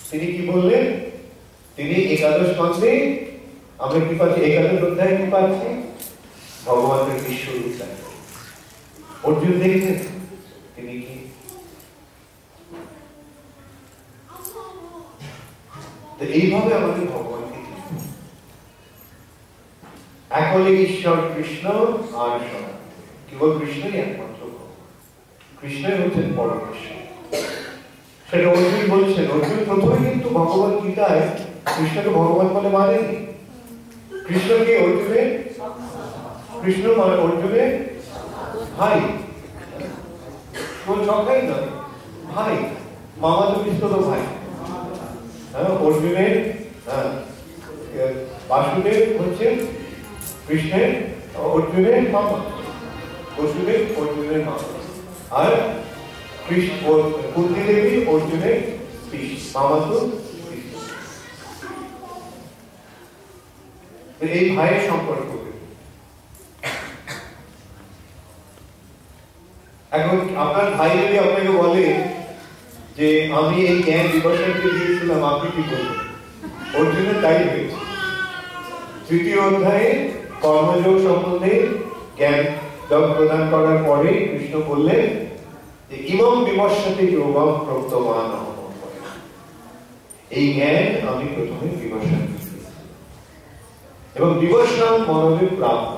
তিনি কি বললেন? তিনি একাদশ স্কন্ধে আমরা কি পাচ্ছি? একাদশ অধ্যায়ে কি পাচ্ছি? ভগবানের বিশ্বরূপ দেখেন। অর্জুন দেখছেন তিনি কি এইভাবে আমাদের ভগবানকে একলে ঈশ্বর কৃষ্ণ আর সদা, কেবল কৃষ্ণই একমাত্র কৃষ্ণই হচ্ছেন পরমেশ্বর। সেটা অর্জুন বলছেন। অর্জুন প্রথমে কিন্তু ভগবত গীতায় কৃষ্ণকে ভগবান বলে মানেনি। কৃষ্ণকে অর্জুনের কৃষ্ণ মানে অর্জুনের ভাই, সবাই নয়, ভাই, মামা তো কৃষ্ণ তো ভাই। অর্জুনের বাসুদেব হচ্ছে কৃষ্ণের অর্জুনের মামা, বসুদেব অর্জুনের মামা, আর কুন্তি দেবী অর্জুনের মামা তো এই ভাইয়ের সম্পর্ক। এখন আপনার ভাই যদি আপনাকে বলে যে আমি এই জ্ঞান বিভাষণকে দিয়েছিলাম, আপনি কি বলবেন? অর্জুনের তাই হয়েছে। তৃতীয় অধ্যায়ে কর্মযোগ সম্বন্ধে জ্ঞান প্রদান করার পরে কৃষ্ণ বললেন যে ইমম বিমর্শতে যোগম প্রক্তমান, এই জ্ঞান আমি প্রথমে বিভাষণ এবং বিভাষণ মনবে প্রাপ্ত।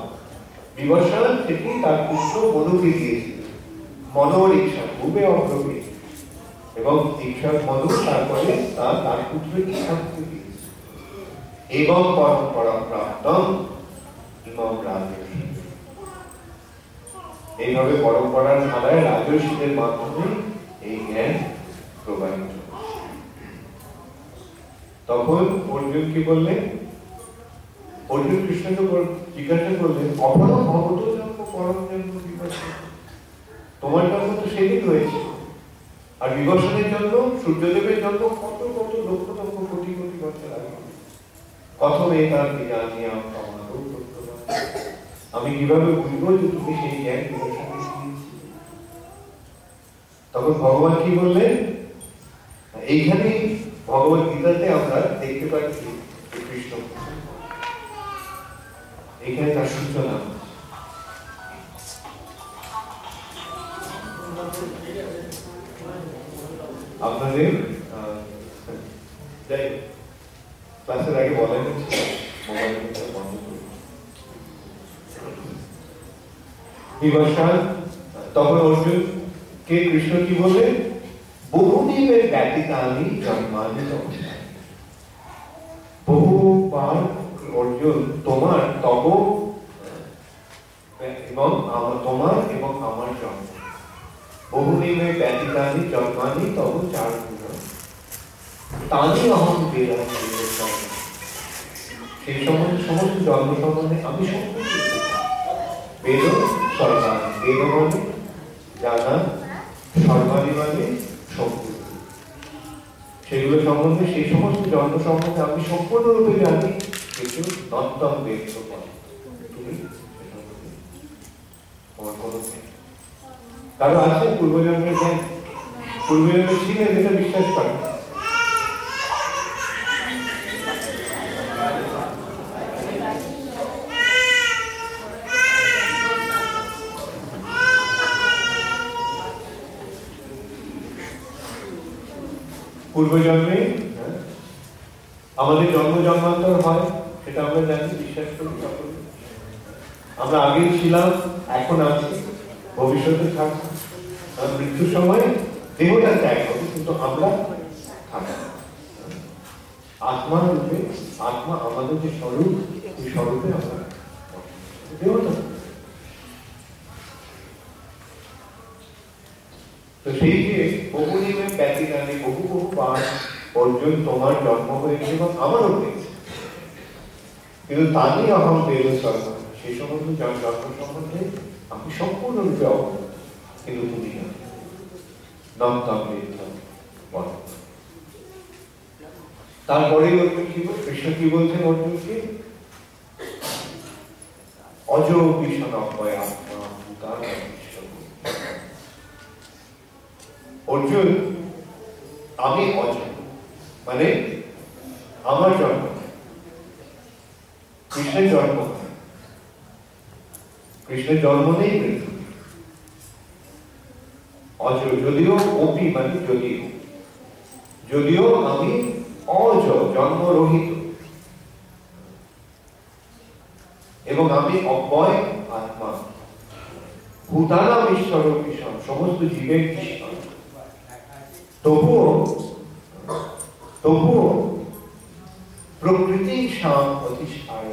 বিভাষণ থেকে তার পুত্র মনুকে দিয়েছিল। মনোরিক্ষা ভূমে অগ্রবে এবং দীক্ষার মনু তারপরে তার পুত্র ইচ্ছাকে দিয়েছিল। এবং পরম্পরা প্রাপ্তম ইমম রাজর্ষি, এইভাবে পরম্পরার ধারায় রাজর্ষিদের মাধ্যমে এই জ্ঞান প্রবাহিত। তখন অর্জুন কি বললেন? অর্জুন কৃষ্ণকে জিজ্ঞাসা করলেন, অপরম ভগত জন্ম পরম জন্ম বিভাষণ, তোমার জন্ম তো সেদিন হয়েছে, আর বিভাষণের জন্য সূর্যদেবের জন্য কত কত লক্ষ লক্ষ কোটি কোটি বছর আগে। কথম একার জানিয়া আমারও প্রত্যয়, আমি কিভাবে বুঝবো যে তুমি সেই জ্ঞান বিভাষণে দিয়েছি? তখন ভগবান কি বললেন? এইখানে ভগবত গীতাতে আমরা দেখতে পাচ্ছি কৃষ্ণ এখানে তার সূচনা। আপনাদের ক্লাসের আগে বলেন বিভাষণ। তখন অর্জুন কে কৃষ্ণ কি বলে? বহুদিনের ব্যতীতানি জন্মানি, বহুবার অর্জুন তোমার তব এবং তোমার এবং আমার জন্ম, বহুদিনের ব্যতীতানি জন্মানি তব চার গুণ তানি অহম বেদ, সেই সমস্ত জন্ম সম্বন্ধে আমি সম্পূর্ণ বেদ সর্বাণী, বেদ মানে জানা, সর্বাণী মানে সম্পূর্ণ, সেগুলো সম্বন্ধে সেই সমস্ত জন্ম সম্বন্ধে আমি সম্পূর্ণরূপে জানি, কিন্তু নন্তম বেদ তুমি তোমার কোনো কারো আছে পূর্বজন্মের জ্ঞান? পূর্বজন্মের ছিলেন এটা বিশ্বাস করে। পূর্বজন্মে আমাদের জন্ম জন্মান্তর হয়, সেটা আমরা জানি, বিশ্বাস করি সকলে। আমরা আগে ছিলাম, এখন আছি, ভবিষ্যতে থাকবো। মৃত্যুর সময় দেহটা ত্যাগ হবে, কিন্তু আমরা থাকবো আত্মা রূপে। আত্মা আমাদের যে স্বরূপ, এই স্বরূপে আমরা দেহটা। তো সেই যে বহুদিনের ব্যতীতানি বহু বহু বার অর্জুন তোমার জন্ম হয়েছে এবং আমারও হয়েছে, কিন্তু তারই অহম বেদ সর্বম, সেই সমস্ত জন্ম সম্বন্ধে আমি সম্পূর্ণরূপে অবগত, কিন্তু তুমি না। তারপরে অর্জুন কি কৃষ্ণ কি বলছেন অর্জুনকে? অজ ভীষণ অভয় আত্মা ভূতান। অর্জুন আমি অজ, মানে আমার জন্ম, কৃষ্ণের জন্ম। কৃষ্ণের জন্ম নেই মৃত্যু। যদিও অপি মানে যদিও, যদিও আমি অজ জন্মরহিত এবং আমি অব্যয় আত্মা, ভূতানাম ঈশ্বর কৃষ্ণ, সমস্ত জীবের কৃষ্ণ, তবুও প্রকৃতি শাম অতিষ্ঠায়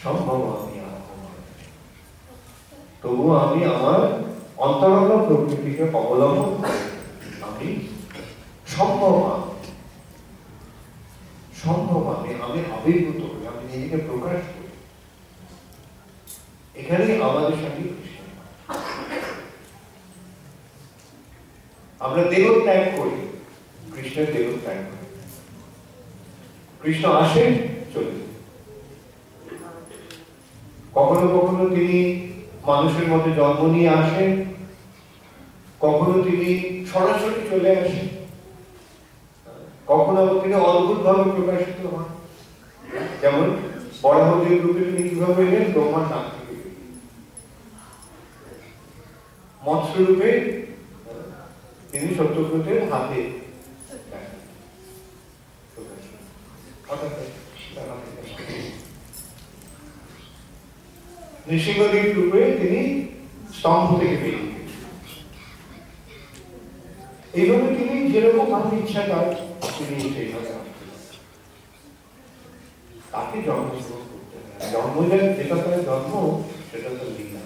সম্ভব আমি তবুও আমি আমার অন্তরঙ্গ প্রকৃতিকে অবলম্বন করে আমি সম্ভব আমি আবির্ভূত করি, আমি নিজেকে প্রকাশ করি। এখানে আমাদের সঙ্গে কৃষ্ণ, আমরা দেহ ত্যাগ করি, কৃষ্ণের দেহ ত্যাগ করি। কৃষ্ণ আসেন, চলে। কখনো কখনো তিনি মানুষের মধ্যে জন্ম নিয়ে আসেন, কখনো তিনি সরাসরি চলে আসেন, কখনো তিনি অদ্ভুত ভাবে প্রকাশিত হন। যেমন বরাহদেব রূপে তিনি কিভাবে এলেন? ব্রহ্মার নাক থেকে। মৎস্য রূপে তিনি সত্যব্রতের হাতে। নৃসিংহদেব রূপে তিনি স্তম্ভ থেকে বেরিয়ে গেছেন। এইভাবে তিনি যেরকম ভাবে ইচ্ছা তার তিনি সেইভাবে তাকে জন্মগ্রহণ করতে হয়। জন্ম যেটা তার জন্ম, সেটা তার লীলা।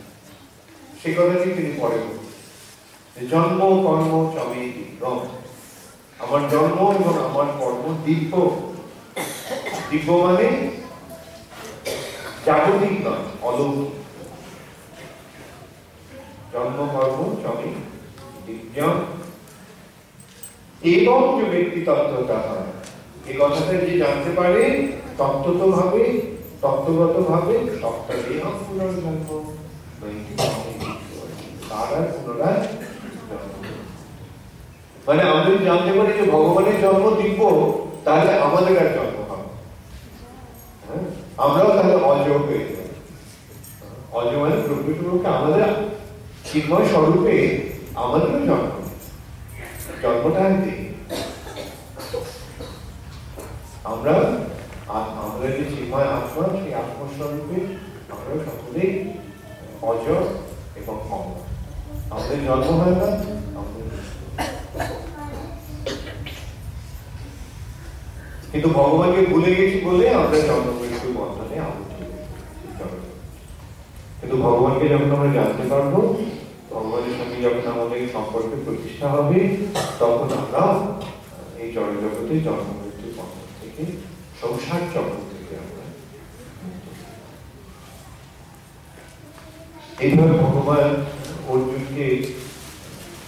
সে কথাটি তিনি পরে বলছেন, জন্ম কর্ম চমে দিব্যম। আমার জন্ম এবং আমার কর্ম দিব্য। দিব্য মানে জাগতিক নয়, অলৌকিক। জন্ম কর্ম চমে দিব্যম এবং যে ব্যক্তি তত্ত্বতা হয়, এই কথাটা যে জানতে পারে তত্ত্বগত ভাবে, সপ্তাহ পুনর্জন্ম, তারা পুনরায় জন্ম। মানে আমরা যদি জানতে পারি যে ভগবানের জন্ম দিব্য, তাহলে আমাদের আর জন্ম হবে, আমরাও তাহলে অজ হয়ে যাব। অজ মানে প্রকৃতপক্ষে আমাদের চিন্ময় স্বরূপে আমাদেরও জন্মটা আনতে আমরা যে চিন্ময় আত্মা, সেই আত্মস্বরূপে আমরা সকলেই অজ এবং অমর। আমাদের জন্ম হয় না, কিন্তু ভগবানকে ভুলে গেছি বলে আমরা জন্ম মৃত্যু বন্ধনে আবদ্ধ হয়েছি। কিন্তু ভগবানকে যখন আমরা জানতে পারবো, ভগবানের সঙ্গে যখন আমাদের সম্পর্কে প্রতিষ্ঠা হবে, তখন আমরা এই জড়জগতে জন্ম মৃত্যু বন্ধন থেকে, সংসার চক্র থেকে আমরা এইভাবে ভগবান অর্জুনকে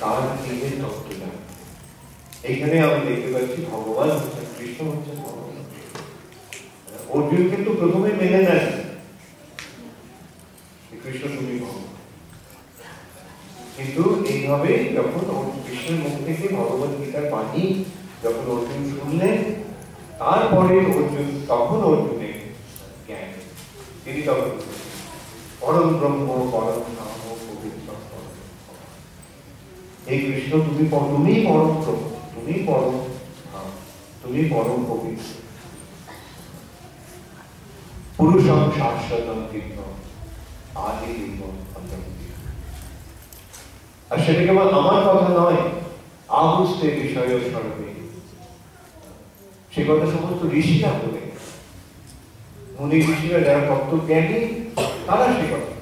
তার নিজের তত্ত্ব জানান। এইখানে আমি দেখতে পাচ্ছি ভগবান হচ্ছেন কৃষ্ণ, হচ্ছেন ভগবান। অর্জুন কিন্তু প্রথমে মেনে নেন কৃষ্ণ তুমি ভগবান, কিন্তু এইভাবে যখন কৃষ্ণের মুখ থেকে ভগবত গীতার বাণী যখন অর্জুন শুনলেন, তারপরে তখন অর্জুনের জ্ঞান, তিনি তখন পরম ব্রহ্ম, পরম ধাম, পবিত্র। এই কৃষ্ণ তুমি পরম ব্রহ্ম, তুমি পরম ধাম, তুমি পরম পবিত্র, পুরুষম শাশ্বতম কৃষ্ণ আদি দেব। আর সেটা কেবল আমার কথা নয়, আহুস্তে বিষয় সর্বে, সে কথা সমস্ত ঋষিরা বলে, মুনি ঋষিরা যারা তত্ত্বজ্ঞানী, তারা সে কথা।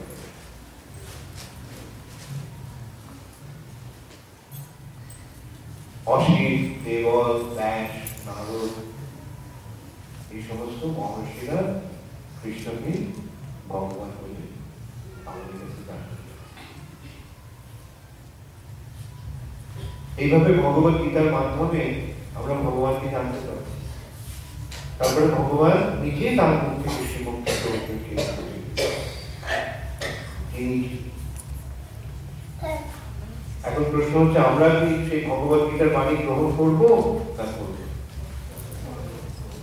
অসিত, দেবল, ব্যাস, নারদ, এই সমস্ত মহর্ষিরা কৃষ্ণকে ভগবান বলে আমাদের কাছে জানান। এইভাবে ভগবত গীতার মাধ্যমে আমরা ভগবানকে জানতে পারি। তারপরে ভগবান নিজে তার মুখ থেকে শ্রীমুখ এখন প্রশ্ন হচ্ছে, আমরা কি সেই ভগবত গীতার বাণী গ্রহণ করবো না করবো?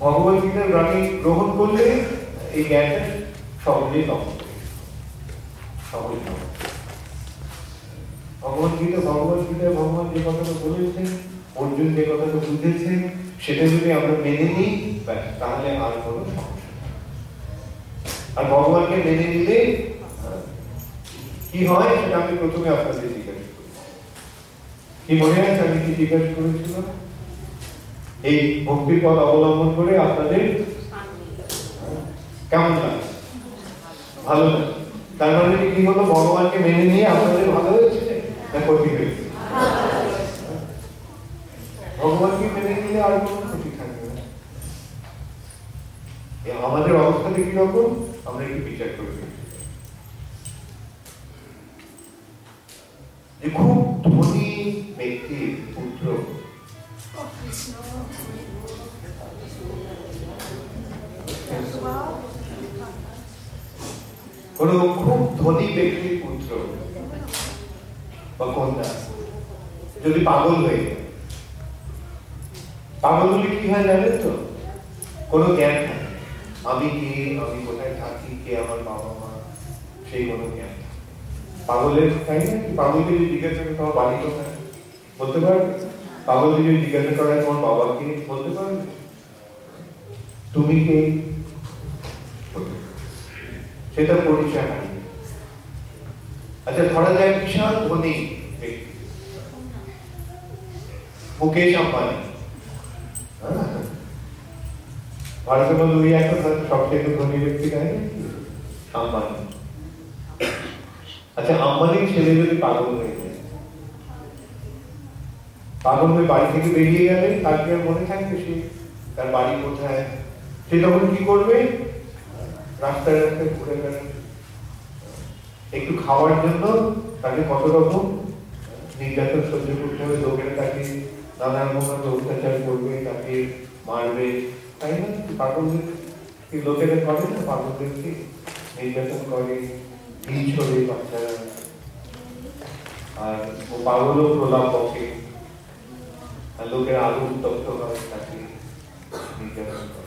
ভগবত গীতার বাণী গ্রহণ করলে এই জ্ঞানটা সহজেই লাভ হবে, সহজ হবে। ভগবত গীতায় ভগবান যে কথাটা বলেছেন, অর্জুন যে কথাটা বুঝেছেন, সেটা যদি আমরা মেনে নিই তাহলে আর কোনো সমস্যা নেই। আর ভগবানকে মেনে নিলে কি হয় সেটা আমি প্রথমে আপনাদের জিজ্ঞাসা করি। কি মনে আছে আমি কি জিজ্ঞাসা করেছিলাম? এই ভক্তির পথ অবলম্বন করে আপনাদের কেমন লাগে? ভালো লাগে। তার মানে কি হলো, ভগবানকে মেনে নিয়ে আপনাদের ভালো হয়েছে না ক্ষতি হয়েছে? ভগবানকে মেনে নিলে আর কোনো ক্ষতি থাকবে না। আমাদের অবস্থাটা কিরকম আমরা একটু বিচার করে দেখি। খুব ধনী ব্যক্তির পুত্র কোন খুব ধনী ব্যক্তির পুত্র বা কন্যা যদি পাগল হয়ে যায়, পাগল হলে কি হয় জানেন তো? কোনো জ্ঞান থাকে, আমি কে, আমি কোথায় থাকি, কে আমার বাবা মা, সেই কোনো জ্ঞান থাকে। পাগলের তাই না? পাগলকে যদি জিজ্ঞাসা করে তোমার বাড়ি কোথায় বলতে পারবে? পাগলকে যদি জিজ্ঞাসা করা তোমার বাবাকে বলতে পারবে? তুমি কে সেটা পরিচয় হয়। আচ্ছা, ধরা যায় বিশাল ধনী ব্যক্তি, মুকেশ আম্বানি, ভারতের মধ্যে ওই একটা সবচেয়ে ধনী ব্যক্তি তাই না, আম্বানি। আচ্ছা, আম্বানির ছেলে যদি পাগল হয়ে যায়, পাগল হয়ে বাড়ি থেকে বেরিয়ে গেলে তার কি আর মনে থাকবে সে তার বাড়ি কোথায়? সে তখন কি করবে? রাস্তায় রাস্তায় ঘুরে বেড়াবে। একটু খাওয়ার জন্য তাকে কত রকম নির্যাতন সহ্য করতে হবে, লোকেরা তাকে নানান ভাবে অত্যাচার করবে, তাকে মারবে, তাই না? পাগলদের লোকেরা করে না, পাগলদেরকে নির্যাতন করে, ঢিল ছড়ে বাচ্চারা, আর ও পাগলও প্রলাপ বকে, আর লোকেরা আরো উত্তপ্ত হয়, তাকে নির্যাতন করে।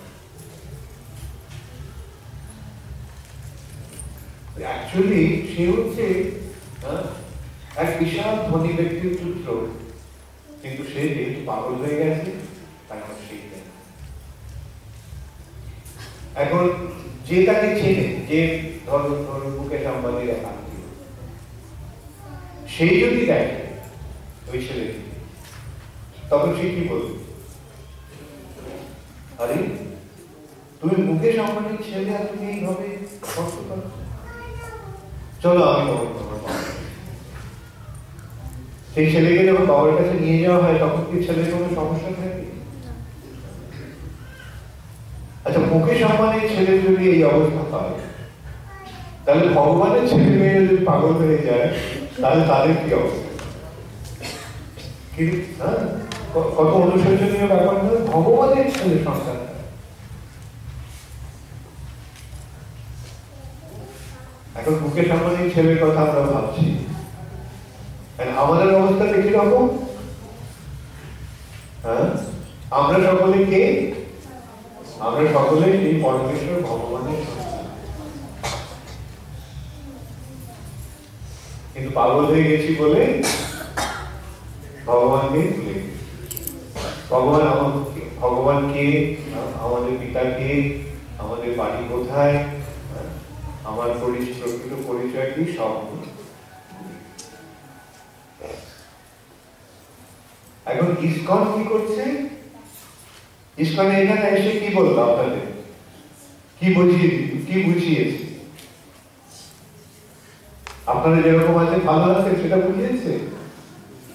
অ্যাকচুয়ালি সে হচ্ছে এক বিশাল ধনী ব্যক্তির পুত্র, কিন্তু সে যেহেতু পাগল হয়ে গেছে এখন সেই এখন যে তাকে চেনে, যে ধরুন মুকেশ আম্বানির আত্মীয়, সেই যদি দেখে ওই ছেলেটি, তখন সে কি বলবে? আরে তুমি মুকেশ আম্বানির ছেলে আর তুমি এইভাবে কষ্ট করো, চলো আমি সেই ছেলেকে যখন বাবার কাছে নিয়ে যাওয়া হয় তখন কি ছেলের কোনো সমস্যা থাকে? আচ্ছা, মুকেশ আম্বানির ছেলে যদি এই অবস্থা পায়, তাহলে ভগবানের ছেলে মেয়ে যদি পাগল হয়ে যায় তাহলে তাদের কি অবস্থা? কত অনুশোচনীয় ব্যাপার না? ভগবানের ছেলে সন্তান। এখন মুকেশ আম্বানির ছেলের কথা আমরা ভাবছি, আমাদের অবস্থাটা কিরকম? আমরা সকলে কে? আমরা সকলে এই পরমেশ্বর ভগবানের সন্তান, কিন্তু পাগল হয়ে গেছি বলে ভগবানকে ভুলে গেছি। ভগবান কে, আমাদের পিতা কে, আমাদের বাড়ি কোথায়, আমার প্রকৃত পরিচয় কি, সব। এখন ইসকন কি করছে? ইসকনে এখানে এসে কি বললো আপনাদের? কি বুঝিয়েছে? আপনারা যেরকম আছে ভালো আছে সেটা বুঝিয়েছে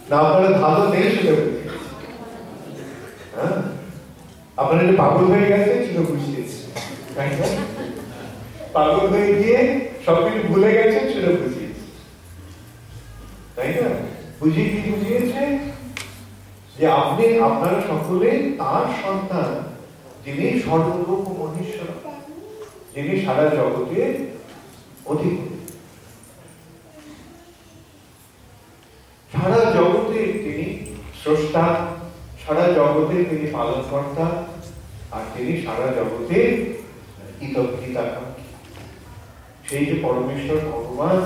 না? আপনারা ভালো নেই সেটা বুঝিয়েছে? আপনারা যে পাগল হয়ে গেছে সেটা বুঝিয়েছে, পাগল হয়ে গিয়ে সবকিছু ভুলে গেছে সেটা বুঝিয়েছে, তাই না? বুঝিয়েছে যে আপনারা সকলে তার সন্তান, যিনি সর্বলোক মহেশ্বর, যিনি সারা জগতের অধিপতি, সারা জগতের তিনি স্রষ্টা, সারা জগতের তিনি পালনকর্তা, আর তিনি সারা জগতে হিতাকাঙ্ক্ষী। সেই যে পরমেশ্বর ভগবান,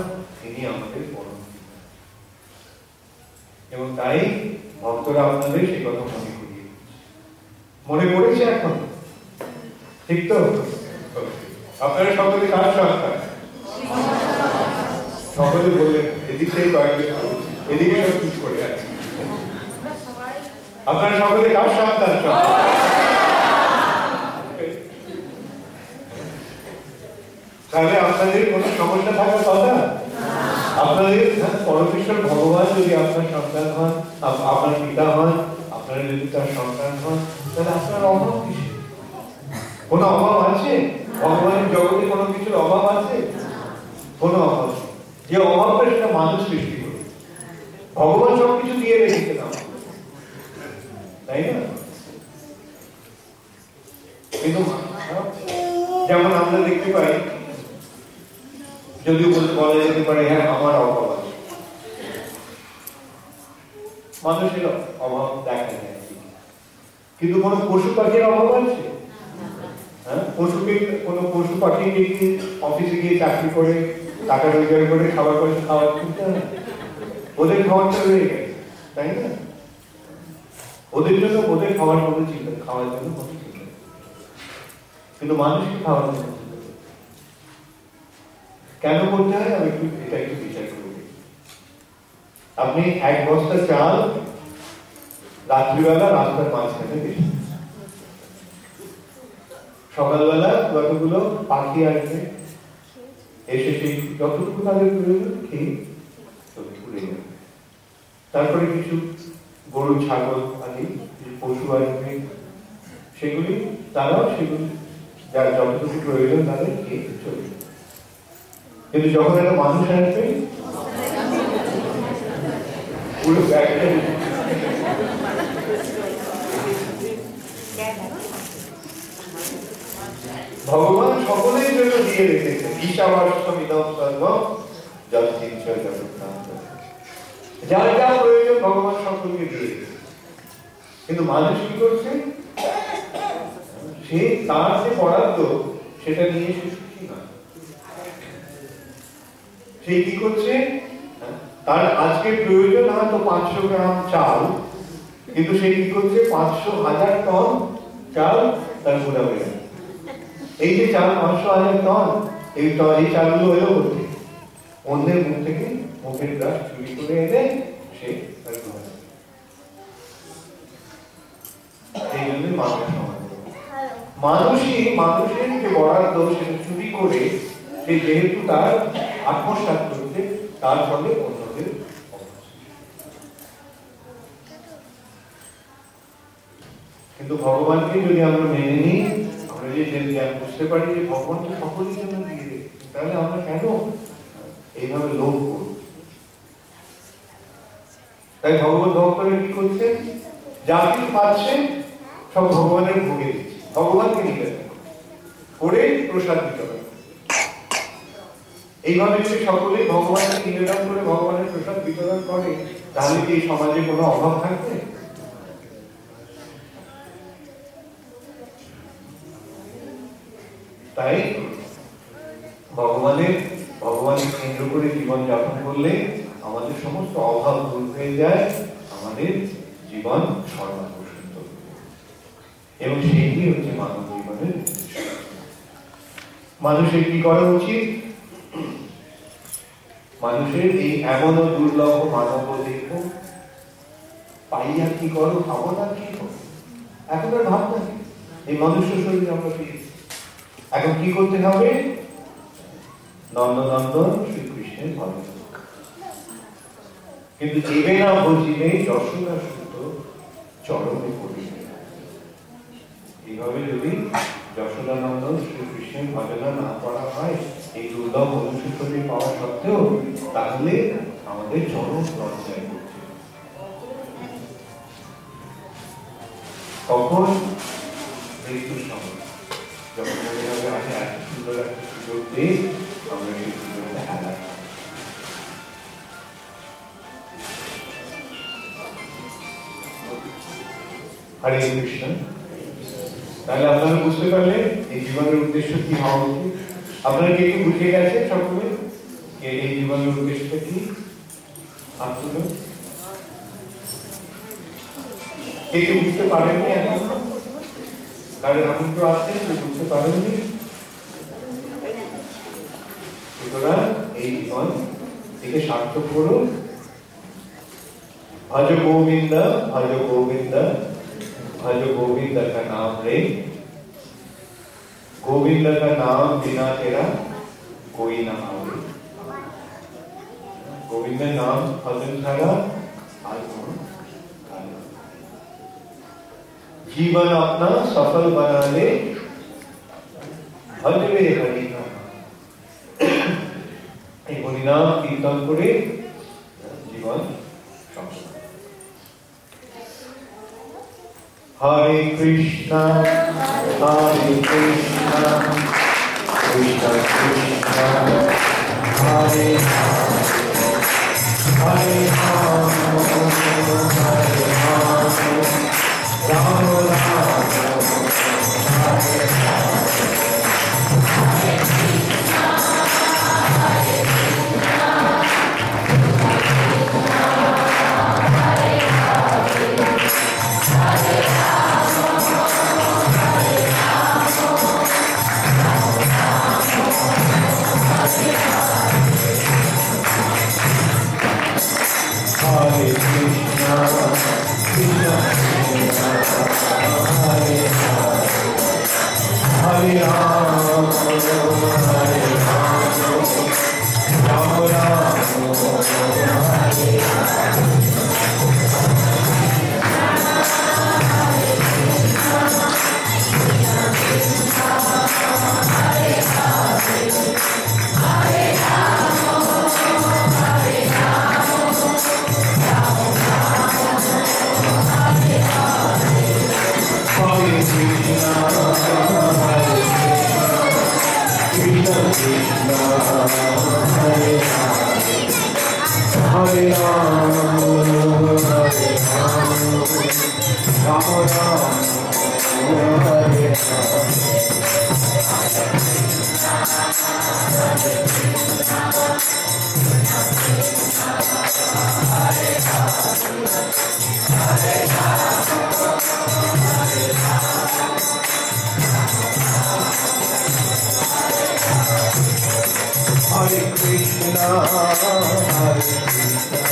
তিনি আমাদের পরম পিতা। এবং তাই ভক্তরা আপনাদের সেই কথা মনে করিয়ে মনে পড়েছে এখন, ঠিক তো? আপনারা সকলে কার সন্তান? সকলে বললেন, এদিক থেকে কয়েকদিন এদিকে সব কিছু করে আছে। আপনারা সকলে কার সন্তান? তাহলে আপনাদের কোনো সমস্যা থাকার কথা? আপনাদের পরমেশ্বর ভগবান যদি আপনার সন্তান হন, আপনার পিতা হন, আপনারা যদি তার সন্তান হন, তাহলে আপনার অভাব কিসে? কোনো অভাব আছে? ভগবানের জগতে কোনো কিছুর অভাব আছে? কোনো অভাব নেই। যে অভাবটা সেটা মানুষ সৃষ্টি করে। ভগবান সবকিছু দিয়ে রেখেছে না, তাই না? কিন্তু যেমন আমরা দেখতে পাই, যদিও বলা যেতে পারে হ্যাঁ আমার অভাব আছে, মানুষের অভাব দেখা যায়, কিন্তু কোনো পশু পাখির অভাব আছে? হ্যাঁ, কোনো পশু পাখিকে কি অফিসে গিয়ে চাকরি করে টাকা রোজগার করে খাবার কিনতে হয়? ওদের খাবারটা রয়ে গেছে, তাই না? ওদের জন্য ওদের খাওয়ার জন্য চিন্তা, খাওয়ার জন্য কোনো চিন্তা, কিন্তু মানুষকে খাওয়ার জন্য চিন্তা কেন করতে হয়? আমি এটা একটু বিচার করব। আপনি এক বস্তা চাল রাত্রিবেলা রাস্তার মাঝখানে দিন, সকালবেলা যতগুলো পাখি আসবে এসে সেই যতটুকু তাদের প্রয়োজন খেয়ে উড়ে যাবে। তারপরে কিছু গরু ছাগল আদি পশু আসবে, সেগুলি তারাও সেগুলি যার যতটুকু প্রয়োজন তাদের খেয়ে চলে যাবে। কিন্তু যখন একটা মানুষ আসবে পুরো ব্যাগটা ভগবান সকলের জন্য দিয়ে রেখেছে। যার যা প্রয়োজন ভগবান সকলকে দিয়ে রেখেছে, কিন্তু মানুষ কি করছে? সে তার যে বরাদ্দ সেটা নিয়ে সে সুখী না। সে কি করছে? তার আজকে প্রয়োজন হয়তো 500 গ্রাম চাল, কিন্তু সে কি করছে? 500,000 টন চাল তার গোদামে। এই যে চাল 500,000 টন, এই চালগুলো এলো করতে অন্যের মুখ থেকে মুখের গ্রাস চুরি করে এনে সে তার গোদামে। এই জন্য মানুষের যে বরাদ্দ সেটা চুরি করে সে যেহেতু তার আত্মসাৎ করছে, তার ফলে অন্যদের। কিন্তু ভগবানকে যদি আমরা মেনে নিই, আমরা যদি বুঝতে পারি যে ভগবান তো সকলের জন্য দিয়ে দেয়, তাহলে আমরা কেন এইভাবে লোভ করব? তাই ভগবত ভক্তরা কি করছেন? যা কিছু পাচ্ছেন সব ভগবানের ভোগে দিচ্ছে, ভগবানকে নিবেদন করে প্রসাদ বিতরণ। এইভাবে যদি সকলে ভগবানকে নিবেদন করে ভগবানের প্রসাদ বিতরণ করে, তাহলে কি এই সমাজে কোনো অভাব থাকবে? তাই ভগবানের কেন্দ্র করে জীবন যাপন করলে আমাদের সমস্ত অভাব দূর হয়ে যায়, আমাদের জীবন সর্বাকর্ষণ এবং সেইটি হচ্ছে মানব জীবনের। মানুষের কি করা উচিত? মানুষের এই এমন দুর্লভ মানব দেহ পাইয়া কি করো, ভাবনা কি করো? এখন আর ভাবনা কি, এই মনুষ্য শরীর আমরা পেয়েছি, এখন কি করতে হবে? নন্দনন্দন শ্রীকৃষ্ণের ভজন। কিন্তু দেবে না ভজিবে যশোদা সুত চরণে পড়িবে। এইভাবে যদি যশোদানন্দন শ্রীকৃষ্ণের ভজনা না করা হয়, এই দুর্লভ মনুষ্য শরীর পাওয়া সত্ত্বেও, তাহলে আমাদের চরম লজ্জায় পড়ছে। কখন? মৃত্যুর সময়, যখন মনে হবে আমি এত সুন্দর একটা সুযোগ পেয়ে আমরা সেই সুযোগটা হারাই। হরে কৃষ্ণ। তাহলে আপনারা বুঝতে পারলেন এই জীবনের উদ্দেশ্য কি হওয়া উচিত। আপনারা কি একটু বুঝে গেছেন সকলে এই জীবনের উদ্দেশ্যটা কি? আসলে কেউ বুঝতে পারেননি এখন? কারণ এখন তো আছে বুঝতে পারেননি। সুতরাং এই জীবন থেকে সার্থক করুন। भज गोविंद भज गोविंद भज गोविंद का नाम रे, गोविंद का नाम बिना तेरा कोई ना आवे। गोविंद नाम भजन छाड़ा आज जीवन अपना सफल बना ले, भज रे हरि नाम। हरि नाम कीर्तन करे जीवन सफल। Hare Krishna, Hare Krishna, Krishna Krishna, Hare Hare, Hare Rama, Hare Rama, Rama Rama, Hare Hare, Hare Krishna, Hare Krishna, Hare Krishna, Krishna Krishna, Hare Hare, Hare Rama, Hare Rama, Rama Rama, Hare Hare. Hare Krishna, Hare Krishna,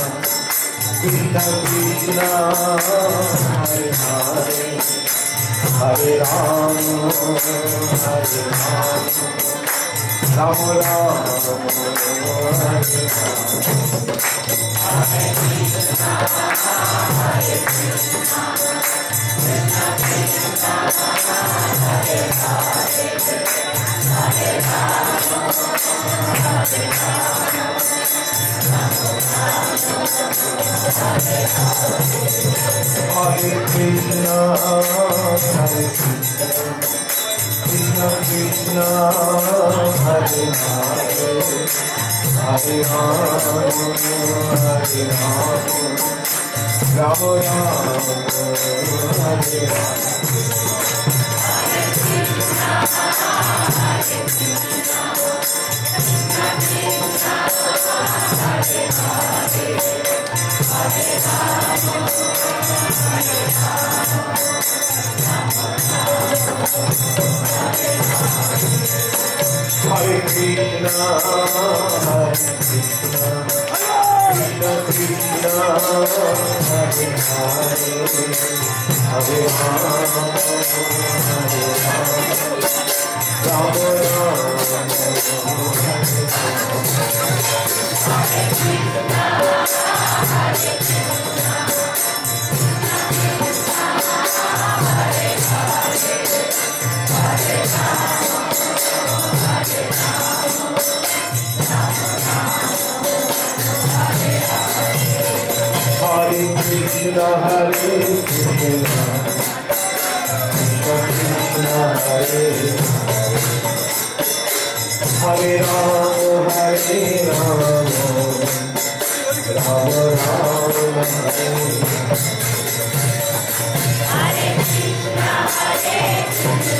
Krishna Krishna, Hare Hare, Hare Rama, Hare Rama, Rama Rama, Hare Hare. Hare Krishna, Hare Krishna, Krishna Krishna, Hare Hare, Hare Rama, Hare Rama, Hare Krishna, Hare Krishna, Krishna Krishna, Hare Hare, Hare Rama, Hare Rama, Rama Rama, Hare Hare. Hare Krishna, Hare Krishna, Krishna Krishna, Hare Hare, Hare Rama, Hare Rama, Rama Rama, Hare Krishna, Hare Krishna, Hare Krishna, Hare Hare Rama, Hare Rama, Rama Rama, Hare Hare Krishna, Hare Krishna.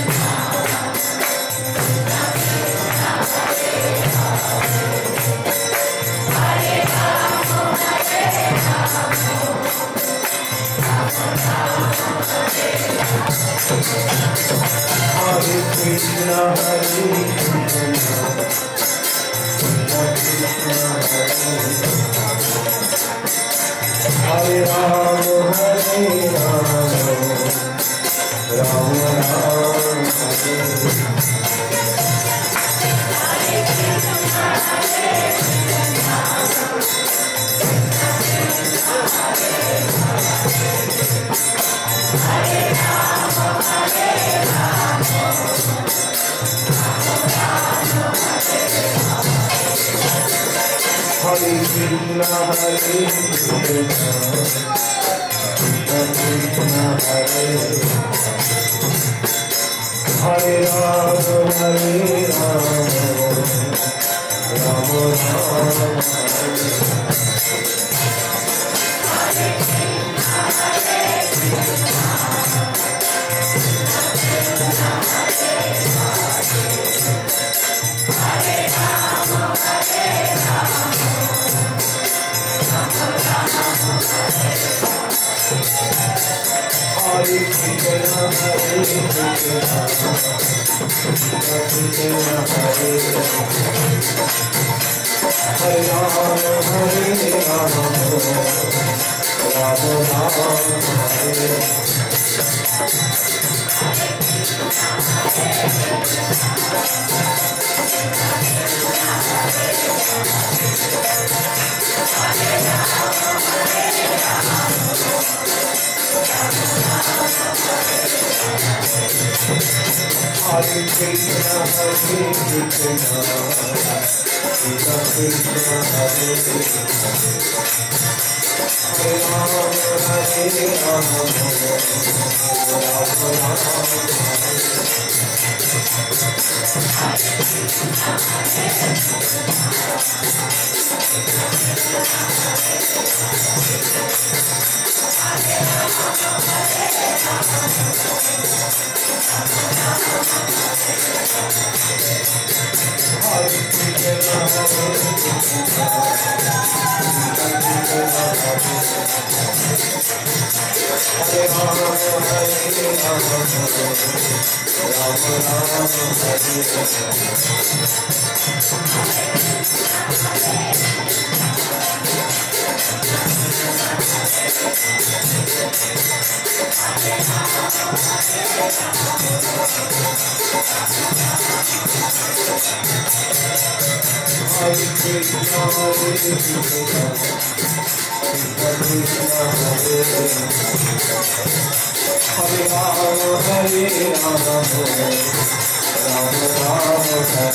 Krishna Hare Ram Ram Ram Hare Krishna Krishna Hare Hare Ram Ram Ram Hare Krishna Hare Ram Ram Ram Hare Hare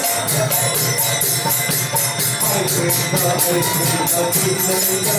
Krishna Krishna Krishna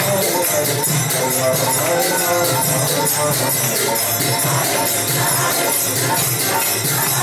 Hare Hare Ram Hare